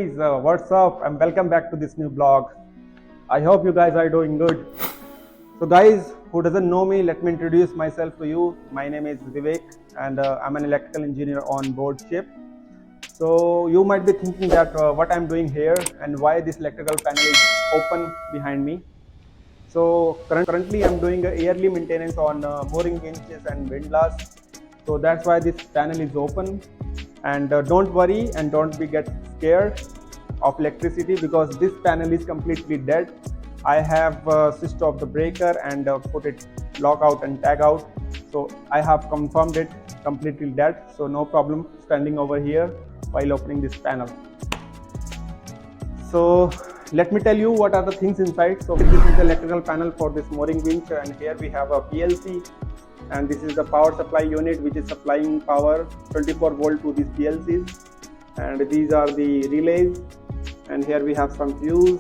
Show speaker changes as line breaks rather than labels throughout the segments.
guys, what's up and welcome back to this new blog. I hope you guys are doing good. So guys, who doesn't know me, let me introduce myself to you. My name is Vivek and I'm an electrical engineer on board ship. So you might be thinking that what I'm doing here and why this electrical panel is open behind me. So currently I'm doing a yearly maintenance on mooring winches and windlass. So that's why this panel is open. And don't worry and don't get scared of electricity because this panel is completely dead. I have switched off the breaker and put it lock out and tag out. So I have confirmed it completely dead. So no problem standing over here while opening this panel. So let me tell you what are the things inside. So this is the electrical panel for this mooring winch, and here we have a PLC, and this is the power supply unit which is supplying power 24 volt to these PLCs, and these are the relays, and here we have some fuse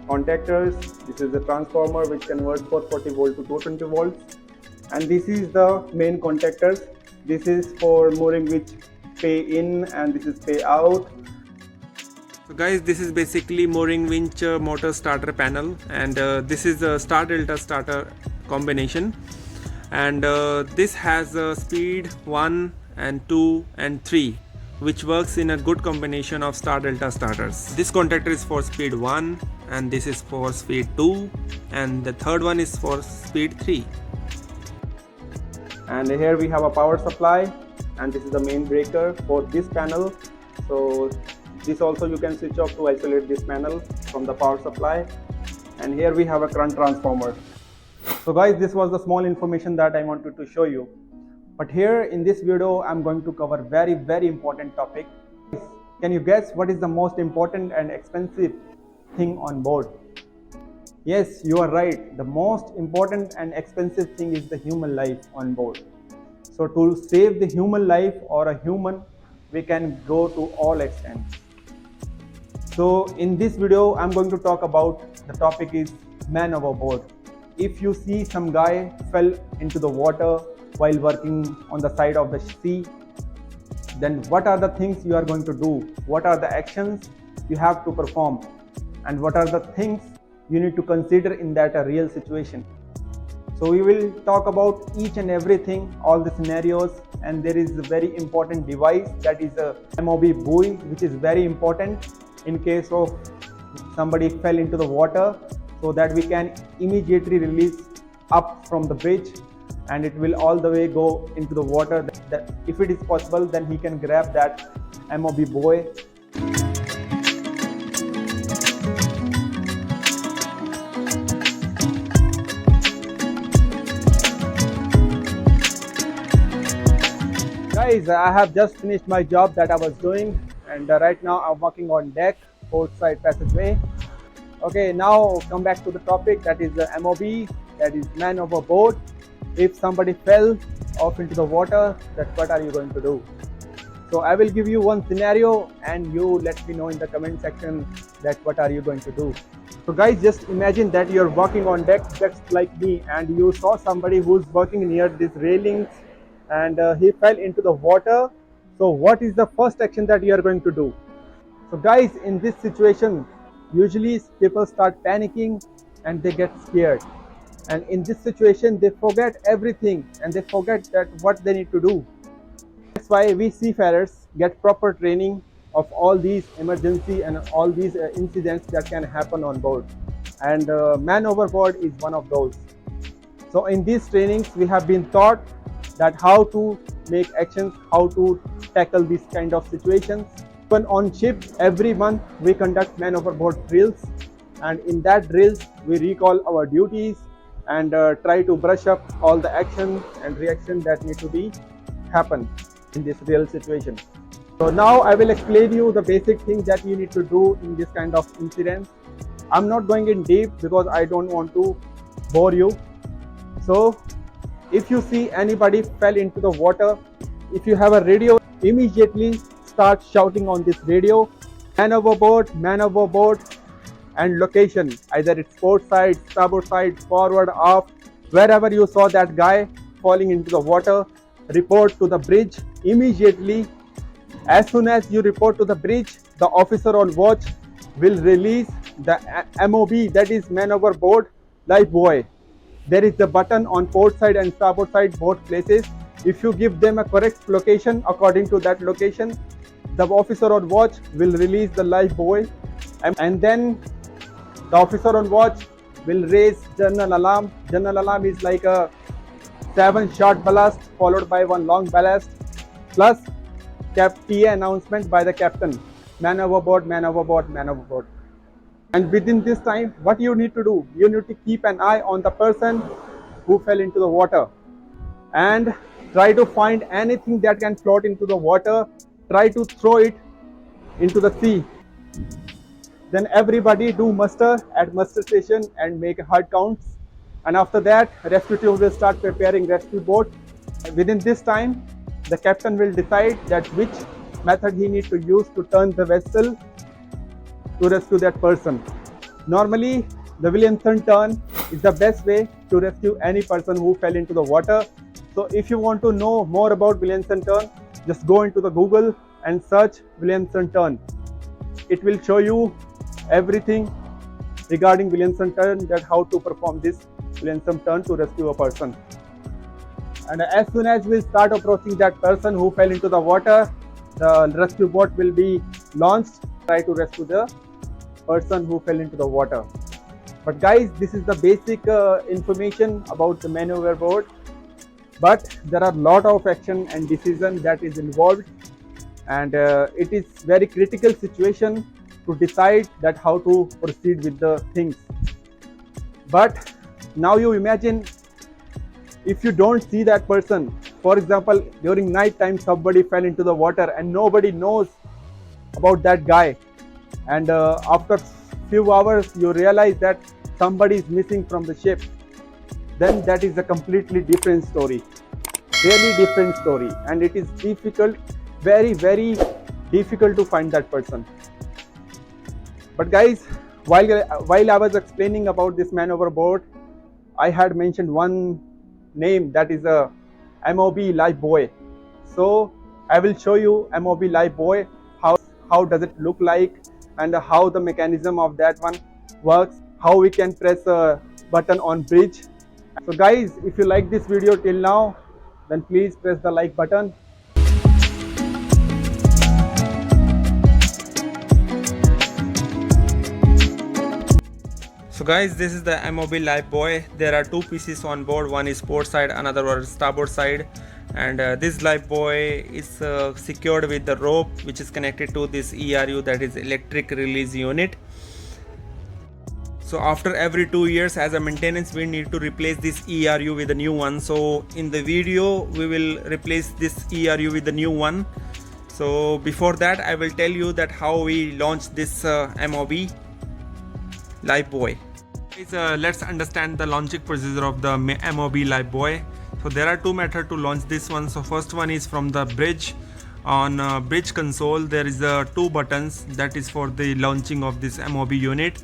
contactors. This is the transformer which converts 440 volt to 220 volts, and this is the main contactors. This is for mooring winch pay in and this is pay out. So guys, this is basically mooring winch motor starter panel, and this is the star delta starter combination, and this has speed 1 and 2 and 3, which works in a good combination of star delta starters. This contactor is for speed 1 and this is for speed 2, and the third one is for speed 3. And here we have a power supply, and this is the main breaker for this panel. So this also you can switch off to isolate this panel from the power supply. And here we have a current transformer. So guys, this was the small information that I wanted to show you. But here in this video, I'm going to cover very important topic. Can you guess what is the most important and expensive thing on board? Yes, you are right. The most important and expensive thing is the human life on board. So to save the human life or a human, we can go to all extents. So in this video, I'm going to talk about the topic is man overboard. If you see some guy fell into the water while working on the side of the sea, then what are the things you are going to do? What are the actions you have to perform? And what are the things you need to consider in that a real situation? So we will talk about each and everything, all the scenarios, and there is a very important device that is a MOB buoy, which is very important in case of somebody fell into the water, so that we can immediately release up from the bridge and it will all the way go into the water. That if it is possible, then he can grab that MOB buoy. Guys, I have just finished my job that I was doing, and right now I'm walking on deck, port side passageway. Okay, now come back to the topic, that is the MOB, that is man overboard. If somebody fell off into the water, then what are you going to do? So I will give you one scenario and you let me know in the comment section that what are you going to do. So guys, just imagine that you're walking on deck just like me, and you saw somebody who's working near these railings and he fell into the water. So what is the first action that you are going to do? So guys, in this situation, usually people start panicking and they get scared, and in this situation they forget everything and they forget that what they need to do. That's why we seafarers get proper training of all these emergency and all these incidents that can happen on board, and man overboard is one of those. So in these trainings we have been taught that how to make actions, how to tackle these kind of situations. When on ship, every month we conduct man overboard drills, and in that drills we recall our duties and try to brush up all the action and reaction that need to be happen in this real situation. So now I will explain you the basic things that you need to do in this kind of incidents. I'm not going in deep because I don't want to bore you. So if you see anybody fell into the water, if you have a radio, immediately start shouting on this radio, man overboard, and location, either it's port side, starboard side, forward, aft, wherever you saw that guy falling into the water, report to the bridge immediately. As soon as you report to the bridge, the officer on watch will release the MOB, that is man overboard Lifebuoy. There is a button on port side and starboard side both places. If you give them a correct location, according to that location, the officer on watch will release the Lifebuoy, and then the officer on watch will raise general alarm. General alarm is like a 7 short ballast followed by 1 long ballast plus TA announcement by the captain. Man overboard, man overboard, man overboard. And within this time, what you need to do? You need to keep an eye on the person who fell into the water and try to find anything that can float into the water. Try to throw it into the sea. Then everybody do muster at muster station and make hard counts. And after that, rescue team will start preparing rescue boat. Within this time, the captain will decide that which method he needs to use to turn the vessel to rescue that person. Normally, the Williamson turn is the best way to rescue any person who fell into the water. So if you want to know more about Williamson turn, just go into the Google and search Williamson turn. It will show you everything regarding Williamson turn, that how to perform this Williamson turn to rescue a person. And as soon as we start approaching that person who fell into the water, the rescue boat will be launched, try to rescue the person who fell into the water. But guys, this is the basic information about the Manoverboard. But there are a lot of action and decision that is involved, and it is very critical situation to decide that how to proceed with the things. But now you imagine if you don't see that person. For example, during night time somebody fell into the water and nobody knows about that guy, and after few hours you realize that somebody is missing from the ship, then that is a completely different story, really different story, and it is difficult, very difficult to find that person. But guys, while I was explaining about this man overboard, I had mentioned one name, that is a MOB Lifebuoy. So I will show you MOB Lifebuoy, how does it look like, and how the mechanism of that one works, how we can press a button on bridge. So guys, if you like this video till now, then please press the like button. So guys, this is the MOB Lifebuoy. There are two pieces on board, one is port side, another one is starboard side, and this Lifebuoy is secured with the rope which is connected to this ERU, that is electric release unit. So after every 2 years as a maintenance we need to replace this ERU with a new one. So in the video we will replace this ERU with the new one. So before that I will tell you that how we launch this MOB Lifebuoy. Let's understand the launching procedure of the MOB Lifebuoy. So there are two methods to launch this one. So first one is from the bridge. On bridge console there is two buttons, that is for the launching of this MOB unit,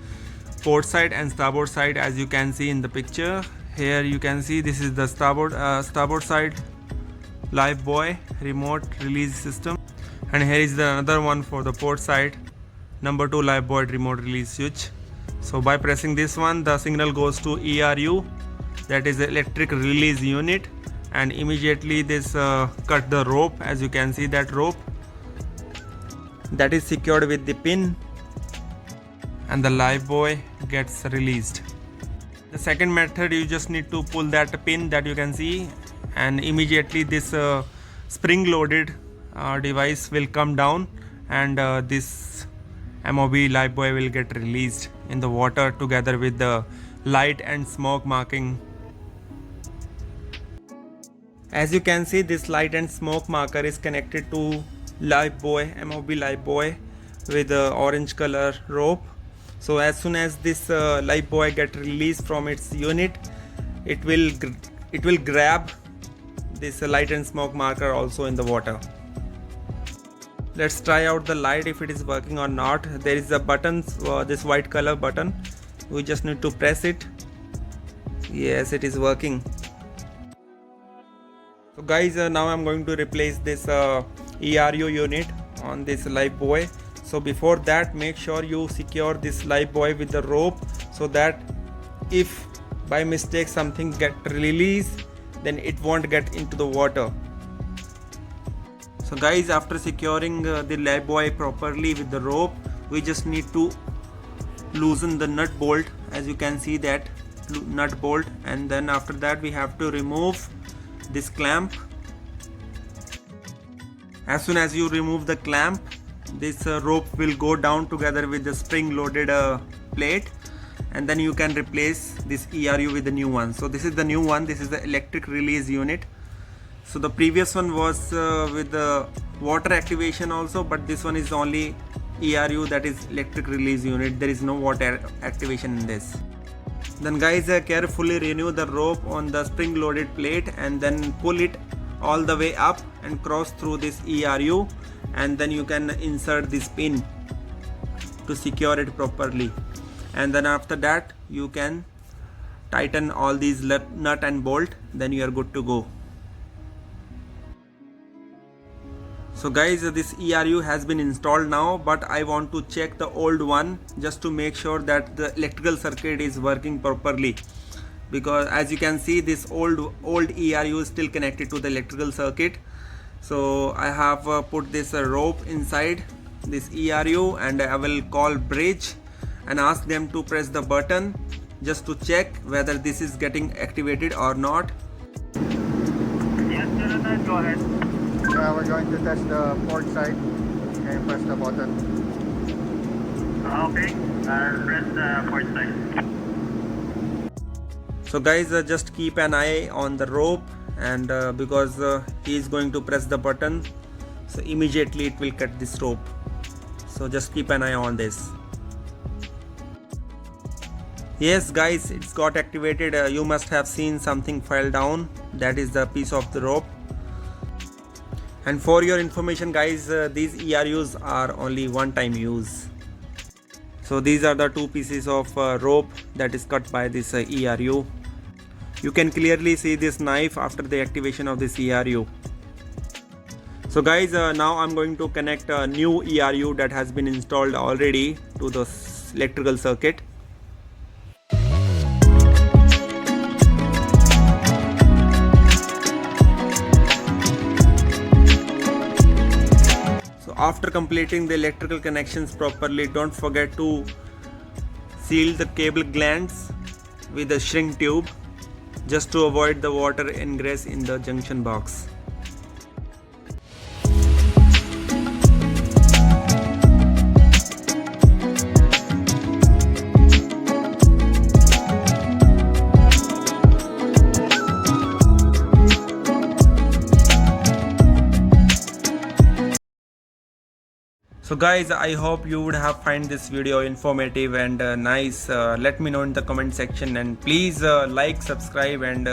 port side and starboard side. As you can see in the picture here, you can see this is the starboard side Lifebuoy remote release system, and here is the another one for the port side, number 2 Lifebuoy remote release switch. So by pressing this one, the signal goes to ERU, that is the electric release unit, and immediately this cut the rope. As you can see, that rope that is secured with the pin, and the Lifebuoy gets released. The second method, you just need to pull that pin that you can see, and immediately this spring loaded device will come down, and this MOB Lifebuoy will get released in the water together with the light and smoke marking. As you can see, this light and smoke marker is connected to Lifebuoy, MOB Lifebuoy, with orange color rope. So as soon as this Lifebuoy get released from its unit, it will grab this light and smoke marker also in the water. Let's try out the light if it is working or not. There is a button, this white color button. We just need to press it. Yes, it is working. So guys, now I'm going to replace this ERU unit on this Lifebuoy.
So before that, make sure you secure this Lifebuoy with the rope, so that if by mistake something get released, then it won't get into the water. So guys, after securing the Lifebuoy properly with the rope, we just need to loosen the nut bolt. As you can see that nut bolt, and then after that we have to remove this clamp. As soon as you remove the clamp, this rope will go down together with the spring loaded plate, and then you can replace this ERU with the new one. So this is the new one. This is the electric release unit. So the previous one was with the water activation also, but this one is only ERU, that is electric release unit. There is no water activation in this. Then guys, carefully renew the rope on the spring loaded plate and then pull it all the way up and cross through this ERU, and then you can insert this pin to secure it properly. And then after that you can tighten all these nut and bolt, then you are good to go. So guys, this ERU has been installed now, but I want to check the old one just to make sure that the electrical circuit is working properly, because as you can see, this old ERU is still connected to the electrical circuit. So I have put this rope inside this ERU, and I will call bridge and ask them to press the button just to check whether this is getting activated or not.
Yes, Jonathan, go ahead.
We're going to test the port side and press the button.
Okay, press the port side.
So guys, just keep an eye on the rope, and because he is going to press the button, so immediately it will cut this rope. So just keep an eye on this. Yes guys, it's got activated. You must have seen something fell down. That is the piece of the rope. And for your information guys, these ERUs are only one time use. So these are the two pieces of rope that is cut by this ERU. You can clearly see this knife after the activation of this ERU. So guys, now I'm going to connect a new ERU that has been installed already to the electrical circuit. After completing the electrical connections properly, don't forget to seal the cable glands with a shrink tube just to avoid the water ingress in the junction box. So guys, I hope you would have find this video informative and nice. Let me know in the comment section, and please like, subscribe and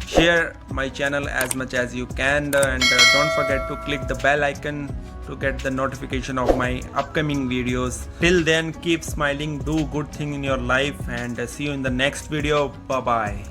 share my channel as much as you can, and don't forget to click the bell icon to get the notification of my upcoming videos. Till then, keep smiling, do good thing in your life, and see you in the next video. Bye bye.